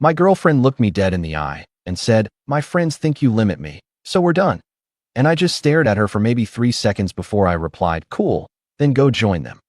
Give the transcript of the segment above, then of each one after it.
My girlfriend looked me dead in the eye and said, "My friends think you limit me, so we're done." And I just stared at her for maybe 3 seconds before I replied, "Cool, then go join them."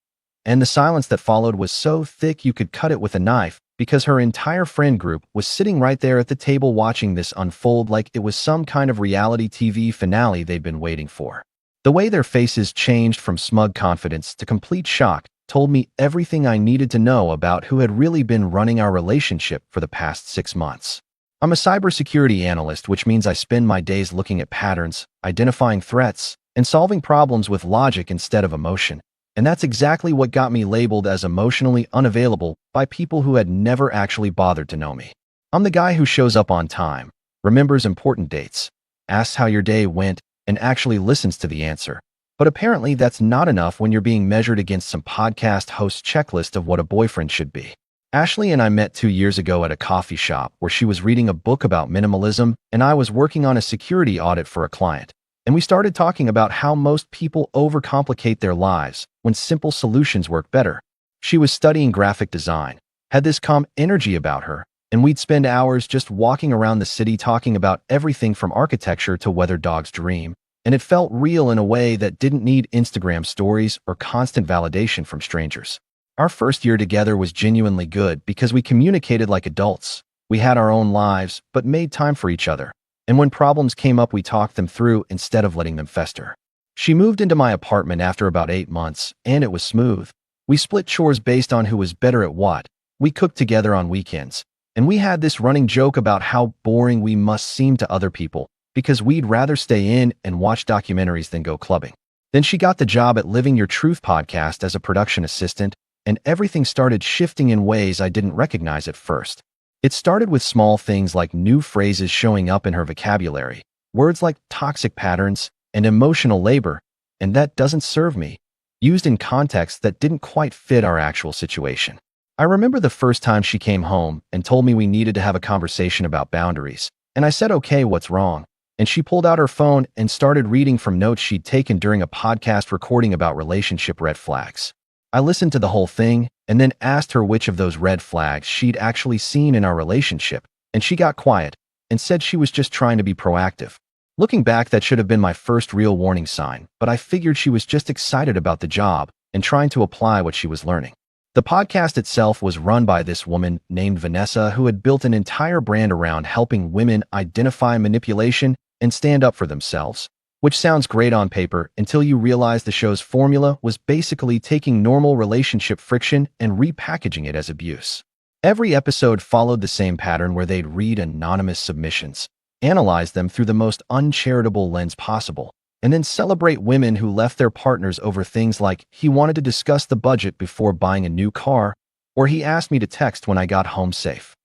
And the silence that followed was so thick you could cut it with a knife, because her entire friend group was sitting right there at the table watching this unfold like it was some kind of reality TV finale they'd been waiting for. The way their faces changed from smug confidence to complete shock told me everything I needed to know about who had really been running our relationship for the past 6 months. I'm a cybersecurity analyst, which means I spend my days looking at patterns, identifying threats, and solving problems with logic instead of emotion. And that's exactly what got me labeled as emotionally unavailable by people who had never actually bothered to know me. I'm the guy who shows up on time, remembers important dates, asks how your day went, and actually listens to the answer. But apparently that's not enough when you're being measured against some podcast host's checklist of what a boyfriend should be. Ashley and I met 2 years ago at a coffee shop where she was reading a book about minimalism and I was working on a security audit for a client. And we started talking about how most people overcomplicate their lives when simple solutions work better. She was studying graphic design, had this calm energy about her, and we'd spend hours just walking around the city talking about everything from architecture to whether dogs dream. And it felt real in a way that didn't need Instagram stories or constant validation from strangers. Our first year together was genuinely good because we communicated like adults. We had our own lives, but made time for each other. And when problems came up, we talked them through instead of letting them fester. She moved into my apartment after about 8 months, and it was smooth. We split chores based on who was better at what. We cooked together on weekends. And we had this running joke about how boring we must seem to other people, because we'd rather stay in and watch documentaries than go clubbing. Then she got the job at Living Your Truth podcast as a production assistant, and everything started shifting in ways I didn't recognize at first. It started with small things like new phrases showing up in her vocabulary, words like toxic patterns and emotional labor, and that doesn't serve me, used in contexts that didn't quite fit our actual situation. I remember the first time she came home and told me we needed to have a conversation about boundaries, and I said, "Okay, what's wrong?" And she pulled out her phone and started reading from notes she'd taken during a podcast recording about relationship red flags. I listened to the whole thing and then asked her which of those red flags she'd actually seen in our relationship, and she got quiet and said she was just trying to be proactive. Looking back, that should have been my first real warning sign, but I figured she was just excited about the job and trying to apply what she was learning. The podcast itself was run by this woman named Vanessa, who had built an entire brand around helping women identify manipulation and stand up for themselves, which sounds great on paper until you realize the show's formula was basically taking normal relationship friction and repackaging it as abuse. Every episode followed the same pattern where they'd read anonymous submissions, analyze them through the most uncharitable lens possible, and then celebrate women who left their partners over things like, "He wanted to discuss the budget before buying a new car," or "He asked me to text when I got home safe."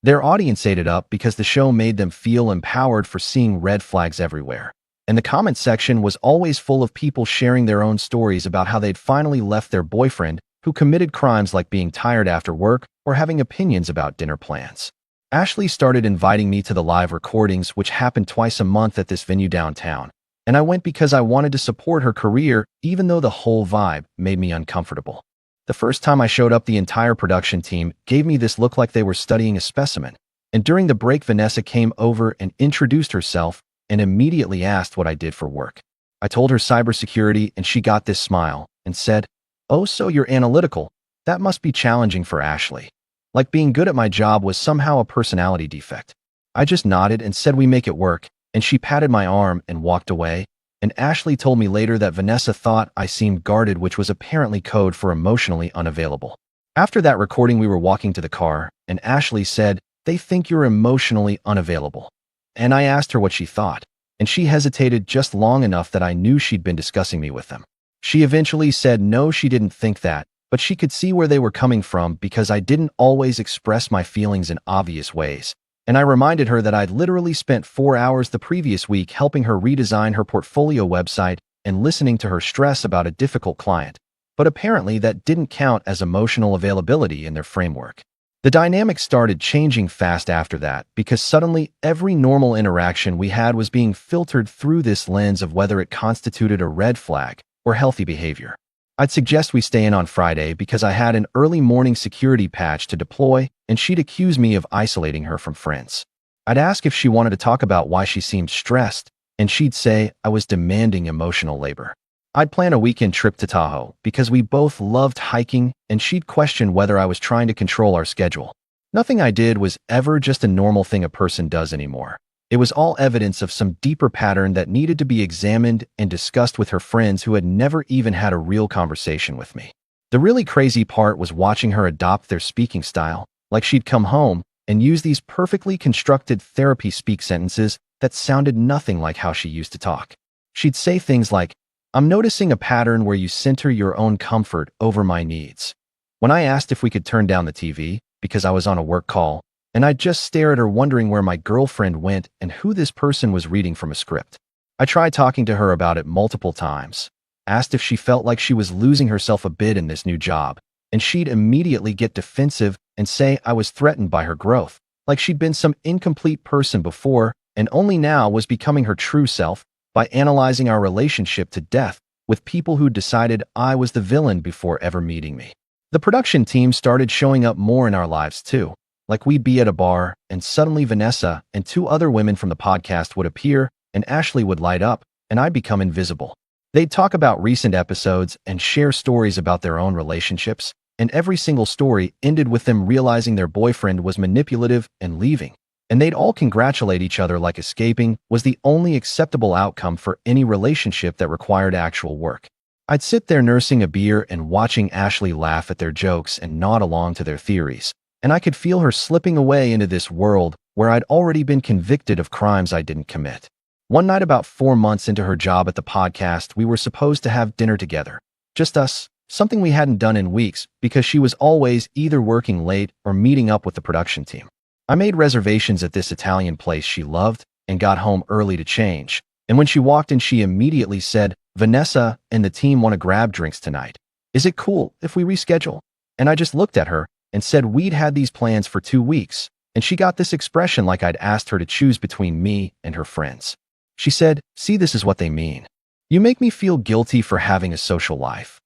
Their audience ate it up because the show made them feel empowered for seeing red flags everywhere. And the comment section was always full of people sharing their own stories about how they'd finally left their boyfriend who committed crimes like being tired after work or having opinions about dinner plans. Ashley started inviting me to the live recordings, which happened twice a month at this venue downtown. And I went because I wanted to support her career, even though the whole vibe made me uncomfortable. The first time I showed up, the entire production team gave me this look like they were studying a specimen. And during the break, Vanessa came over and introduced herself and immediately asked what I did for work. I told her cybersecurity, and she got this smile and said, "Oh, so you're analytical. That must be challenging for Ashley." Like being good at my job was somehow a personality defect. I just nodded and said we make it work, and she patted my arm and walked away. And Ashley told me later that Vanessa thought I seemed guarded, which was apparently code for emotionally unavailable. After that recording, we were walking to the car, and Ashley said, "They think you're emotionally unavailable." And I asked her what she thought, and she hesitated just long enough that I knew she'd been discussing me with them. She eventually said no, she didn't think that, but she could see where they were coming from because I didn't always express my feelings in obvious ways. And I reminded her that I'd literally spent 4 hours the previous week helping her redesign her portfolio website and listening to her stress about a difficult client. But apparently that didn't count as emotional availability in their framework. The dynamic started changing fast after that because suddenly every normal interaction we had was being filtered through this lens of whether it constituted a red flag or healthy behavior. I'd suggest we stay in on Friday because I had an early morning security patch to deploy, and she'd accuse me of isolating her from friends. I'd ask if she wanted to talk about why she seemed stressed, and she'd say I was demanding emotional labor. I'd plan a weekend trip to Tahoe because we both loved hiking, and she'd question whether I was trying to control our schedule. Nothing I did was ever just a normal thing a person does anymore. It was all evidence of some deeper pattern that needed to be examined and discussed with her friends who had never even had a real conversation with me. The really crazy part was watching her adopt their speaking style, like she'd come home and use these perfectly constructed therapy speak sentences that sounded nothing like how she used to talk. She'd say things like, "I'm noticing a pattern where you center your own comfort over my needs." When I asked if we could turn down the TV, because I was on a work call, and I'd just stare at her wondering where my girlfriend went and who this person was reading from a script. I tried talking to her about it multiple times, asked if she felt like she was losing herself a bit in this new job, and she'd immediately get defensive and say I was threatened by her growth, like she'd been some incomplete person before and only now was becoming her true self by analyzing our relationship to death with people who decided I was the villain before ever meeting me. The production team started showing up more in our lives too. Like we'd be at a bar, and suddenly Vanessa and two other women from the podcast would appear, and Ashley would light up, and I'd become invisible. They'd talk about recent episodes and share stories about their own relationships, and every single story ended with them realizing their boyfriend was manipulative and leaving. And they'd all congratulate each other like escaping was the only acceptable outcome for any relationship that required actual work. I'd sit there nursing a beer and watching Ashley laugh at their jokes and nod along to their theories, and I could feel her slipping away into this world where I'd already been convicted of crimes I didn't commit. One night about 4 months into her job at the podcast, we were supposed to have dinner together. Just us, something we hadn't done in weeks because she was always either working late or meeting up with the production team. I made reservations at this Italian place she loved and got home early to change. And when she walked in, she immediately said, "Vanessa and the team want to grab drinks tonight. Is it cool if we reschedule?" And I just looked at her and said we'd had these plans for 2 weeks, and she got this expression like I'd asked her to choose between me and her friends. She said, "See, this is what they mean. You make me feel guilty for having a social life."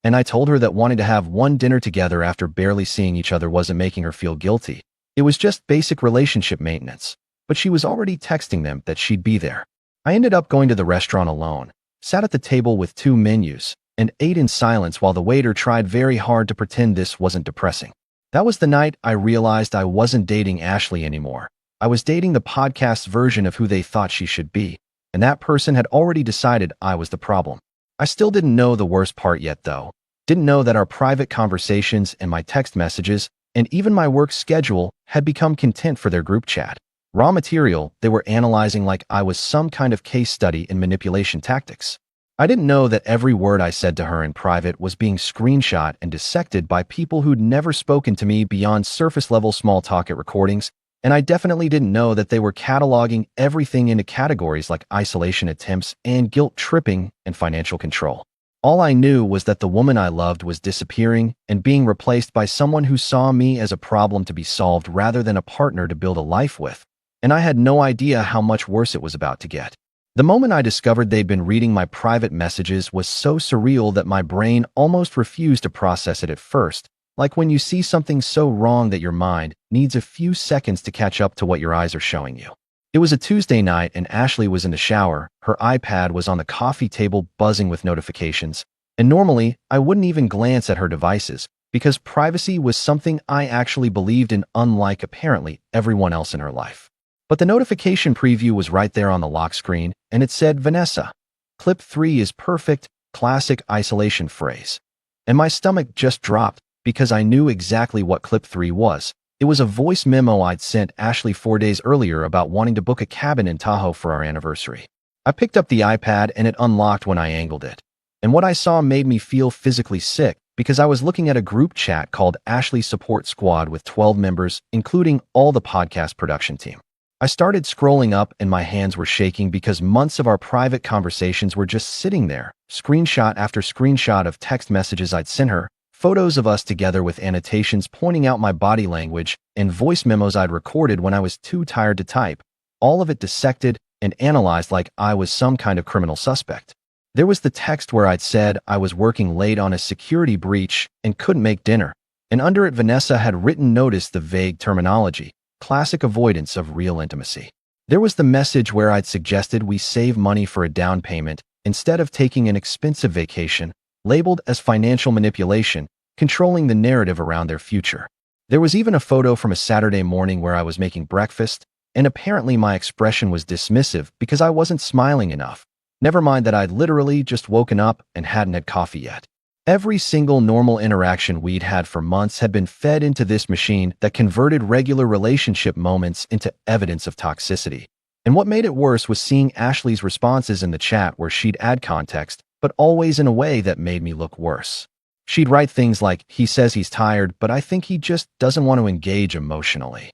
And I told her that wanting to have one dinner together after barely seeing each other wasn't making her feel guilty. It was just basic relationship maintenance, but she was already texting them that she'd be there. I ended up going to the restaurant alone, sat at the table with 2 menus, and ate in silence while the waiter tried very hard to pretend this wasn't depressing. That was the night I realized I wasn't dating Ashley anymore. I was dating the podcast's version of who they thought she should be, and that person had already decided I was the problem. I still didn't know the worst part yet, though. Didn't know that our private conversations and my text messages and even my work schedule had become content for their group chat. Raw material they were analyzing like I was some kind of case study in manipulation tactics. I didn't know that every word I said to her in private was being screenshot and dissected by people who'd never spoken to me beyond surface-level small talk at recordings, and I definitely didn't know that they were cataloging everything into categories like isolation attempts and guilt tripping and financial control. All I knew was that the woman I loved was disappearing and being replaced by someone who saw me as a problem to be solved rather than a partner to build a life with, and I had no idea how much worse it was about to get. The moment I discovered they'd been reading my private messages was so surreal that my brain almost refused to process it at first, like when you see something so wrong that your mind needs a few seconds to catch up to what your eyes are showing you. It was a Tuesday night and Ashley was in the shower, her iPad was on the coffee table buzzing with notifications, and normally I wouldn't even glance at her devices because privacy was something I actually believed in, unlike apparently everyone else in her life. But the notification preview was right there on the lock screen, and it said, "Vanessa, clip 3 is perfect, classic isolation phrase." And my stomach just dropped because I knew exactly what clip 3 was. It was a voice memo I'd sent Ashley 4 days earlier about wanting to book a cabin in Tahoe for our anniversary. I picked up the iPad and it unlocked when I angled it. And what I saw made me feel physically sick because I was looking at a group chat called Ashley Support Squad with 12 members, including all the podcast production team. I started scrolling up and my hands were shaking because months of our private conversations were just sitting there, screenshot after screenshot of text messages I'd sent her, photos of us together with annotations pointing out my body language, and voice memos I'd recorded when I was too tired to type, all of it dissected and analyzed like I was some kind of criminal suspect. There was the text where I'd said I was working late on a security breach and couldn't make dinner, and under it Vanessa had written notice the vague terminology, classic avoidance of real intimacy. There was the message where I'd suggested we save money for a down payment instead of taking an expensive vacation, labeled as financial manipulation, controlling the narrative around their future. There was even a photo from a Saturday morning where I was making breakfast, and apparently my expression was dismissive because I wasn't smiling enough. Never mind that I'd literally just woken up and hadn't had coffee yet. Every single normal interaction we'd had for months had been fed into this machine that converted regular relationship moments into evidence of toxicity. And what made it worse was seeing Ashley's responses in the chat where she'd add context, but always in a way that made me look worse. She'd write things like, "He says he's tired, but I think he just doesn't want to engage emotionally."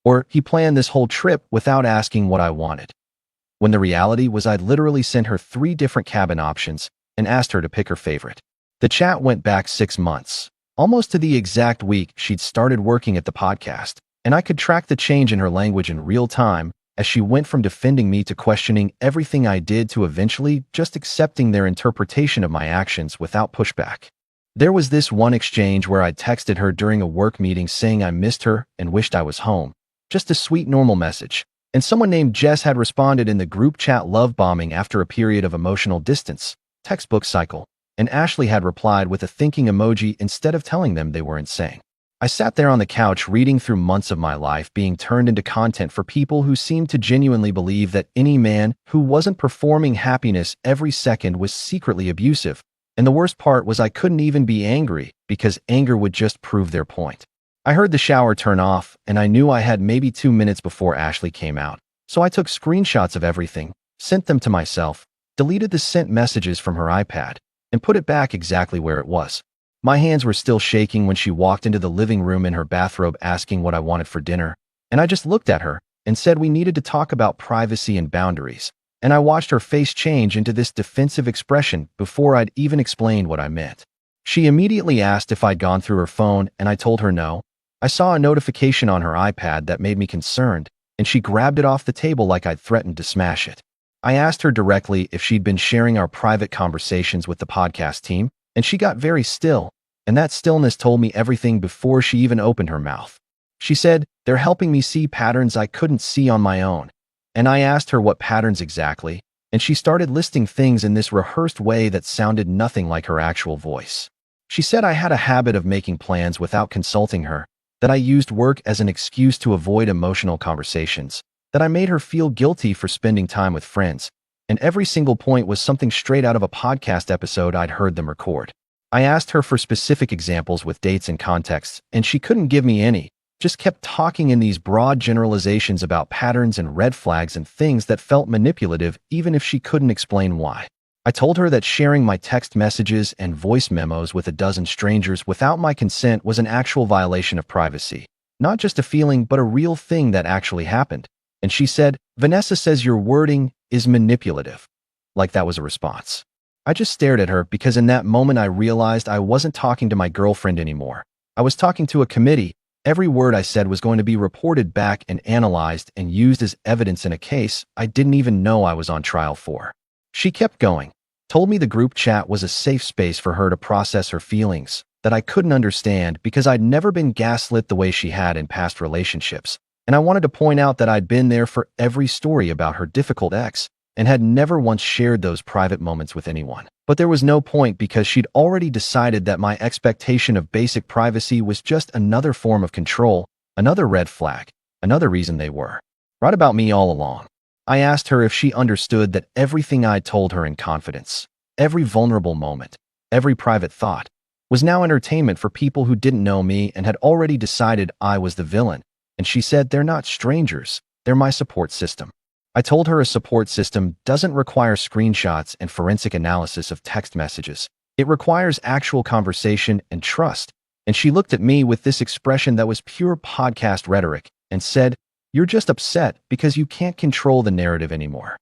Or, "He planned this whole trip without asking what I wanted." When the reality was I'd literally sent her 3 different cabin options and asked her to pick her favorite. The chat went back 6 months, almost to the exact week she'd started working at the podcast, and I could track the change in her language in real time as she went from defending me to questioning everything I did to eventually just accepting their interpretation of my actions without pushback. There was this one exchange where I texted her during a work meeting saying I missed her and wished I was home. Just a sweet normal message. And someone named Jess had responded in the group chat love bombing after a period of emotional distance, textbook cycle, and Ashley had replied with a thinking emoji instead of telling them they were insane. I sat there on the couch reading through months of my life being turned into content for people who seemed to genuinely believe that any man who wasn't performing happiness every second was secretly abusive. And the worst part was I couldn't even be angry because anger would just prove their point. I heard the shower turn off, and I knew I had maybe 2 minutes before Ashley came out. So I took screenshots of everything, sent them to myself, deleted the sent messages from her iPad, and put it back exactly where it was. My hands were still shaking when she walked into the living room in her bathrobe asking what I wanted for dinner, and I just looked at her and said we needed to talk about privacy and boundaries, and I watched her face change into this defensive expression before I'd even explained what I meant. She immediately asked if I'd gone through her phone, and I told her no. I saw a notification on her iPad that made me concerned, and she grabbed it off the table like I'd threatened to smash it. I asked her directly if she'd been sharing our private conversations with the podcast team, and she got very still, and that stillness told me everything before she even opened her mouth. She said, "They're helping me see patterns I couldn't see on my own." And I asked her what patterns exactly, and she started listing things in this rehearsed way that sounded nothing like her actual voice. She said I had a habit of making plans without consulting her, that I used work as an excuse to avoid emotional conversations, that I made her feel guilty for spending time with friends, and every single point was something straight out of a podcast episode I'd heard them record. I asked her for specific examples with dates and contexts, and she couldn't give me any, just kept talking in these broad generalizations about patterns and red flags and things that felt manipulative even if she couldn't explain why. I told her that sharing my text messages and voice memos with a dozen strangers without my consent was an actual violation of privacy, not just a feeling but a real thing that actually happened. And she said, "Vanessa says your wording is manipulative." Like that was a response. I just stared at her because in that moment I realized I wasn't talking to my girlfriend anymore. I was talking to a committee. Every word I said was going to be reported back and analyzed and used as evidence in a case I didn't even know I was on trial for. She kept going, told me the group chat was a safe space for her to process her feelings, that I couldn't understand because I'd never been gaslit the way she had in past relationships. And I wanted to point out that I'd been there for every story about her difficult ex and had never once shared those private moments with anyone. But there was no point because she'd already decided that my expectation of basic privacy was just another form of control, another red flag, another reason they were right about me all along. I asked her if she understood that everything I'd told her in confidence, every vulnerable moment, every private thought, was now entertainment for people who didn't know me and had already decided I was the villain. And she said they're not strangers, they're my support system. I told her a support system doesn't require screenshots and forensic analysis of text messages. It requires actual conversation and trust. And she looked at me with this expression that was pure podcast rhetoric and said, "You're just upset because you can't control the narrative anymore."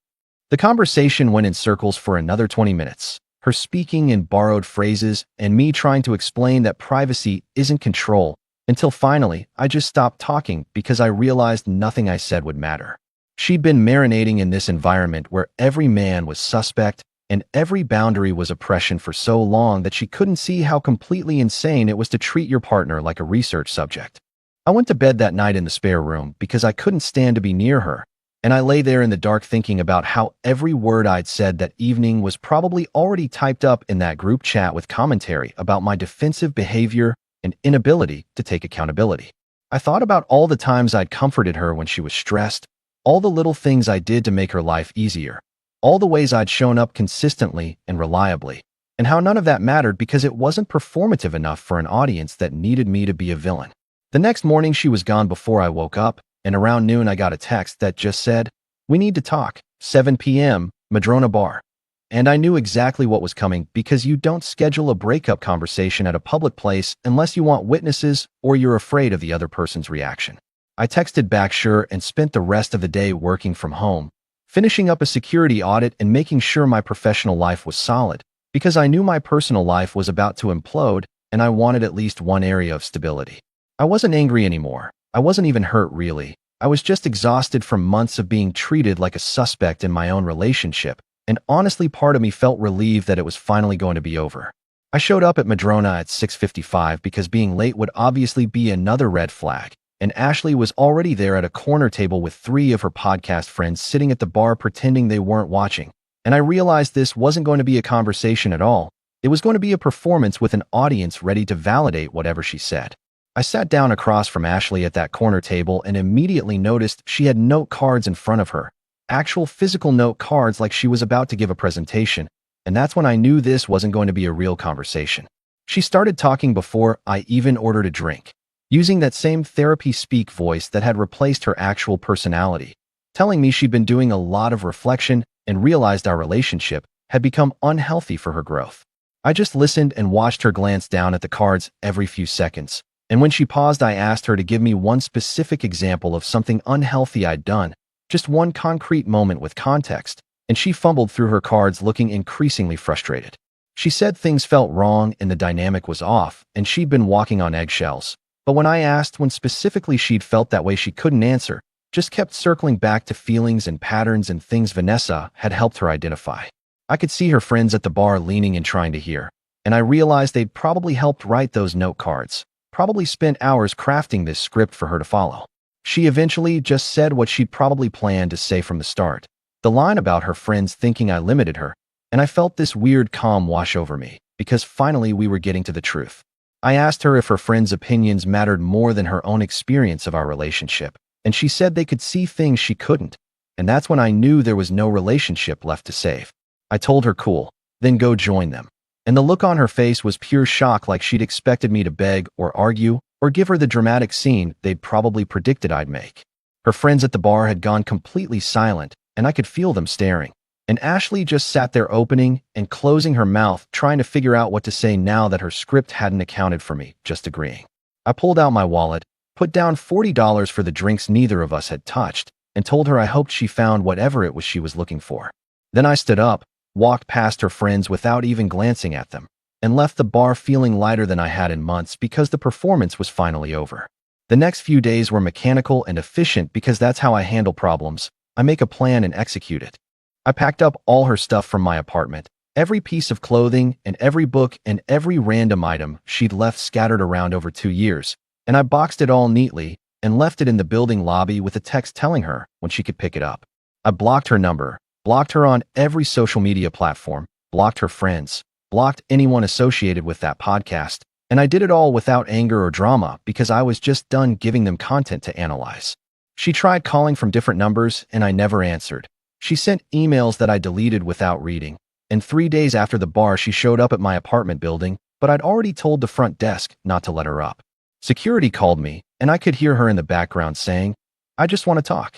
The conversation went in circles for another 20 minutes, her speaking in borrowed phrases and me trying to explain that privacy isn't control, until finally I just stopped talking because I realized nothing I said would matter. She'd been marinating in this environment where every man was suspect, and every boundary was oppression for so long that she couldn't see how completely insane it was to treat your partner like a research subject. I went to bed that night in the spare room because I couldn't stand to be near her, and I lay there in the dark thinking about how every word I'd said that evening was probably already typed up in that group chat with commentary about my defensive behavior and inability to take accountability. I thought about all the times I'd comforted her when she was stressed, all the little things I did to make her life easier, all the ways I'd shown up consistently and reliably, and how none of that mattered because it wasn't performative enough for an audience that needed me to be a villain. The next morning she was gone before I woke up, and around noon I got a text that just said, "We need to talk, 7 p.m., Madrona Bar." And I knew exactly what was coming because you don't schedule a breakup conversation at a public place unless you want witnesses or you're afraid of the other person's reaction. I texted back sure and spent the rest of the day working from home, finishing up a security audit and making sure my professional life was solid because I knew my personal life was about to implode and I wanted at least one area of stability. I wasn't angry anymore. I wasn't even hurt really. I was just exhausted from months of being treated like a suspect in my own relationship, and honestly part of me felt relieved that it was finally going to be over. I showed up at Madrona at 6:55 because being late would obviously be another red flag, and Ashley was already there at a corner table with 3 of her podcast friends sitting at the bar pretending they weren't watching, and I realized this wasn't going to be a conversation at all. It was going to be a performance with an audience ready to validate whatever she said. I sat down across from Ashley at that corner table and immediately noticed she had note cards in front of her, actual physical note cards like she was about to give a presentation, and that's when I knew this wasn't going to be a real conversation. She started talking before I even ordered a drink, using that same therapy speak voice that had replaced her actual personality, telling me she'd been doing a lot of reflection and realized our relationship had become unhealthy for her growth. I just listened and watched her glance down at the cards every few seconds. And when she paused, I asked her to give me one specific example of something unhealthy I'd done, just one concrete moment with context, and she fumbled through her cards looking increasingly frustrated. She said things felt wrong and the dynamic was off, and she'd been walking on eggshells. But when I asked when specifically she'd felt that way, she couldn't answer, just kept circling back to feelings and patterns and things Vanessa had helped her identify. I could see her friends at the bar leaning and trying to hear, and I realized they'd probably helped write those note cards. Probably spent hours crafting this script for her to follow. She eventually just said what she'd probably planned to say from the start, the line about her friends thinking I limited her, and I felt this weird calm wash over me, because finally we were getting to the truth. I asked her if her friends' opinions mattered more than her own experience of our relationship, and she said they could see things she couldn't, and that's when I knew there was no relationship left to save. I told her cool, then go join them. And the look on her face was pure shock, like she'd expected me to beg or argue or give her the dramatic scene they'd probably predicted I'd make. Her friends at the bar had gone completely silent, and I could feel them staring. And Ashley just sat there opening and closing her mouth, trying to figure out what to say now that her script hadn't accounted for me, just agreeing. I pulled out my wallet, put down $40 for the drinks neither of us had touched, and told her I hoped she found whatever it was she was looking for. Then I stood up, walked past her friends without even glancing at them, and left the bar feeling lighter than I had in months because the performance was finally over. The next few days were mechanical and efficient because that's how I handle problems. I make a plan and execute it. I packed up all her stuff from my apartment, every piece of clothing and every book and every random item she'd left scattered around over 2 years, and I boxed it all neatly and left it in the building lobby with a text telling her when she could pick it up. I blocked her number, blocked her on every social media platform, blocked her friends, blocked anyone associated with that podcast, and I did it all without anger or drama because I was just done giving them content to analyze. She tried calling from different numbers and I never answered. She sent emails that I deleted without reading, and 3 days after the bar she showed up at my apartment building, but I'd already told the front desk not to let her up. Security called me, and I could hear her in the background saying, "I just want to talk."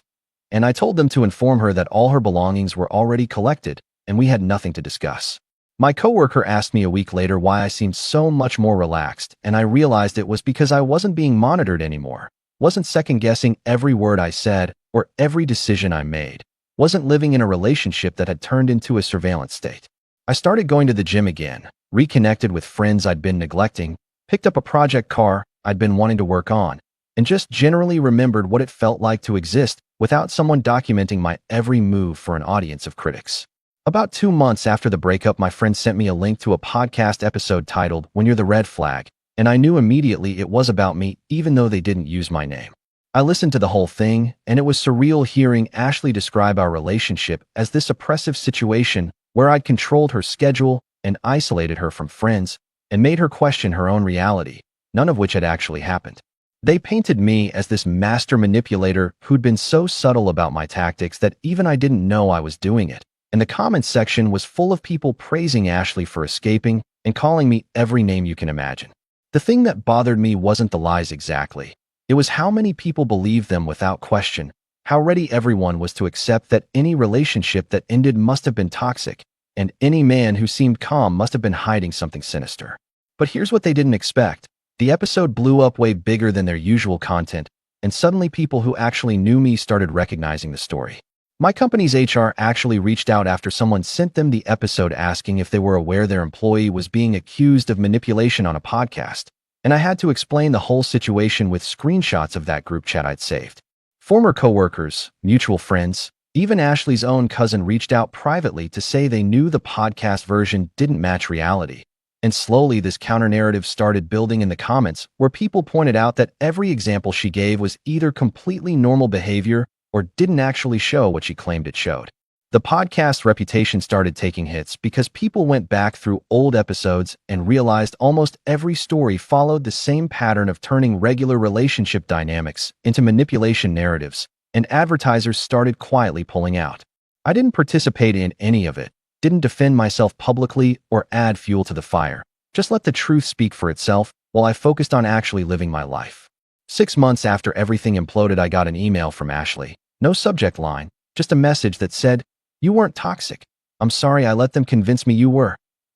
And I told them to inform her that all her belongings were already collected and we had nothing to discuss. My coworker asked me a week later why I seemed so much more relaxed, and I realized it was because I wasn't being monitored anymore, wasn't second-guessing every word I said or every decision I made, wasn't living in a relationship that had turned into a surveillance state. I started going to the gym again, reconnected with friends I'd been neglecting, picked up a project car I'd been wanting to work on, and just generally remembered what it felt like to exist without someone documenting my every move for an audience of critics. About 2 months after the breakup, my friend sent me a link to a podcast episode titled When You're the Red Flag, and I knew immediately it was about me, even though they didn't use my name. I listened to the whole thing, and it was surreal hearing Ashley describe our relationship as this oppressive situation where I'd controlled her schedule and isolated her from friends and made her question her own reality, none of which had actually happened. They painted me as this master manipulator who'd been so subtle about my tactics that even I didn't know I was doing it. And the comments section was full of people praising Ashley for escaping and calling me every name you can imagine. The thing that bothered me wasn't the lies exactly. It was how many people believed them without question, how ready everyone was to accept that any relationship that ended must have been toxic, and any man who seemed calm must have been hiding something sinister. But here's what they didn't expect. The episode blew up way bigger than their usual content, and suddenly people who actually knew me started recognizing the story. My company's HR actually reached out after someone sent them the episode asking if they were aware their employee was being accused of manipulation on a podcast, and I had to explain the whole situation with screenshots of that group chat I'd saved. Former coworkers, mutual friends, even Ashley's own cousin reached out privately to say they knew the podcast version didn't match reality. And slowly this counter-narrative started building in the comments, where people pointed out that every example she gave was either completely normal behavior or didn't actually show what she claimed it showed. The podcast's reputation started taking hits because people went back through old episodes and realized almost every story followed the same pattern of turning regular relationship dynamics into manipulation narratives, and advertisers started quietly pulling out. I didn't participate in any of it, didn't defend myself publicly or add fuel to the fire, just let the truth speak for itself while I focused on actually living my life. 6 months after everything imploded, I got an email from Ashley. No subject line, just a message that said, "You weren't toxic. I'm sorry I let them convince me you were."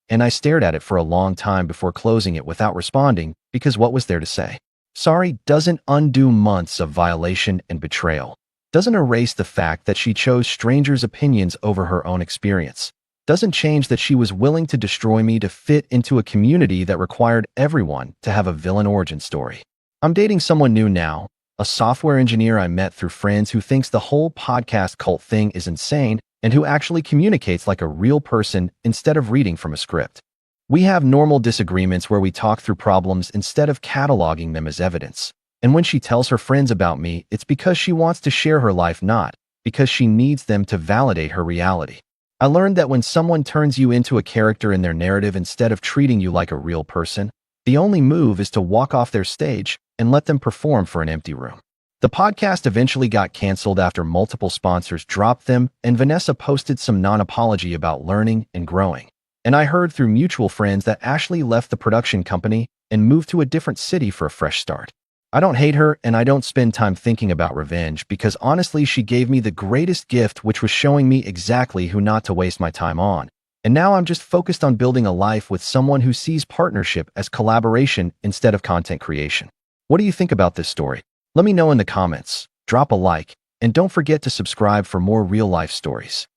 And I stared at it for a long time before closing it without responding, because what was there to say? Sorry doesn't undo months of violation and betrayal. Doesn't erase the fact that she chose strangers' opinions over her own experience. Doesn't change that she was willing to destroy me to fit into a community that required everyone to have a villain origin story. I'm dating someone new now, a software engineer I met through friends who thinks the whole podcast cult thing is insane and who actually communicates like a real person instead of reading from a script. We have normal disagreements where we talk through problems instead of cataloging them as evidence. And when she tells her friends about me, it's because she wants to share her life, not because she needs them to validate her reality. I learned that when someone turns you into a character in their narrative instead of treating you like a real person, the only move is to walk off their stage and let them perform for an empty room. The podcast eventually got canceled after multiple sponsors dropped them, and Vanessa posted some non-apology about learning and growing. And I heard through mutual friends that Ashley left the production company and moved to a different city for a fresh start. I don't hate her, and I don't spend time thinking about revenge, because honestly she gave me the greatest gift, which was showing me exactly who not to waste my time on. And now I'm just focused on building a life with someone who sees partnership as collaboration instead of content creation. What do you think about this story? Let me know in the comments, drop a like, and don't forget to subscribe for more real-life stories.